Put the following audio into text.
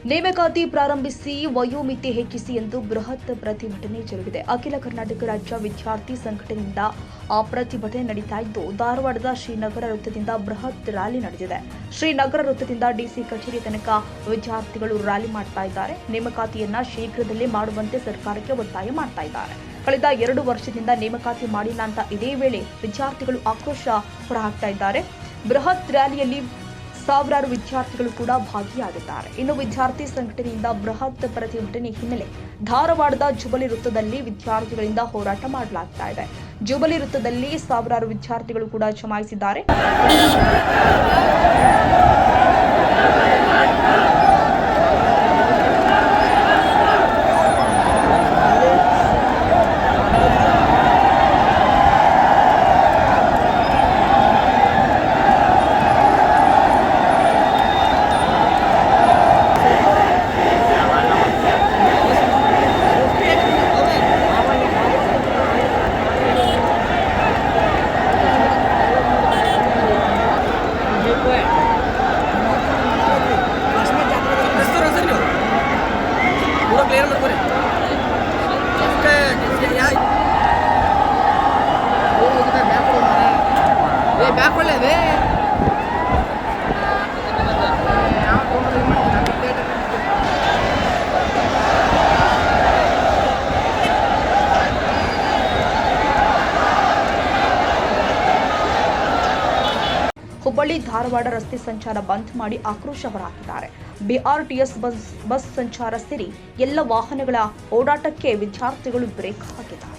ನೇಮಕಾತಿ ಪ್ರಾರಂಭಿಸಿ ವಯೋಮಿತಿ ಹೆಚ್ಚಿಸಿ ಎಂದು ಬೃಹತ್ ಪ್ರತಿಭಟನೆ ಜರುಗಿದೆ. ಅಖಿಲ ಕರ್ನಾಟಕ ರಾಜ್ಯ ವಿದ್ಯಾರ್ಥಿ ಸಂಘಟನೆಯಿಂದ ಪ್ರತಿಭಟನೆ ನಡೀತಾ ಇದ್ದು, ಧಾರವಾಡದ ಶ್ರೀನಗರ ವೃತ್ತದಿಂದ ಬೃಹತ್ ರ್ಯಾಲಿ ನಡೆದಿದೆ. ಶ್ರೀನಗರ ವೃತ್ತದಿಂದ ಡಿಸಿ ಕಚೇರಿ ತನಕ ವಿದ್ಯಾರ್ಥಿಗಳು ರ್ಯಾಲಿ ಮಾಡ್ತಾ ಇದ್ದಾರೆ. ನೇಮಕಾತಿಯನ್ನ ಶೀಘ್ರದಲ್ಲೇ ಮಾಡುವಂತೆ ಸರ್ಕಾರಕ್ಕೆ ಒತ್ತಾಯ ಮಾಡ್ತಾ ಇದ್ದಾರೆ. ಕಳೆದ 2 ವರ್ಷದಿಂದ ನೇಮಕಾತಿ ಮಾಡಿಲ್ಲ ಅಂತ ಇದೇ ವೇಳೆ ವಿದ್ಯಾರ್ಥಿಗಳು ಆಕ್ರೋಶ ಹೊರಹಾಕ್ತಾ ಇದ್ದಾರೆ. ಬೃಹತ್ ರ್ಯಾಲಿಯಲ್ಲಿ ಸಾವಿರಾರು ವಿದ್ಯಾರ್ಥಿಗಳು ಕೂಡ ಭಾಗಿಯಾಗಿದ್ದಾರೆ. ಇನ್ನು ವಿದ್ಯಾರ್ಥಿ ಸಂಘಟನೆಯಿಂದ ಬೃಹತ್ ಪ್ರತಿಭಟನೆ ಹಿನ್ನೆಲೆ ಧಾರವಾಡದ ಜುಬಲಿ ವೃತ್ತದಲ್ಲಿ ವಿದ್ಯಾರ್ಥಿಗಳಿಂದ ಹೋರಾಟ ಮಾಡಲಾಗ್ತಾ ಇದೆ. ಜುಬಲಿ ವೃತ್ತದಲ್ಲಿ ಸಾವಿರಾರು ವಿದ್ಯಾರ್ಥಿಗಳು ಕೂಡ ಜಮಾಯಿಸಿದ್ದಾರೆ. ಹುಬ್ಬಳ್ಳಿ ಧಾರವಾಡ ರಸ್ತೆ ಸಂಚಾರ ಬಂದ್ ಮಾಡಿ ಆಕ್ರೋಶ ಹೊರಹಾಕಿದ್ದಾರೆ. ಬಿಆರ್ಟಿಎಸ್ ಬಸ್ ಸಂಚಾರ ಸೇರಿ ಎಲ್ಲ ವಾಹನಗಳ ಓಡಾಟಕ್ಕೆ ವಿದ್ಯಾರ್ಥಿಗಳು ಬ್ರೇಕ್ ಹಾಕಿದ್ದಾರೆ.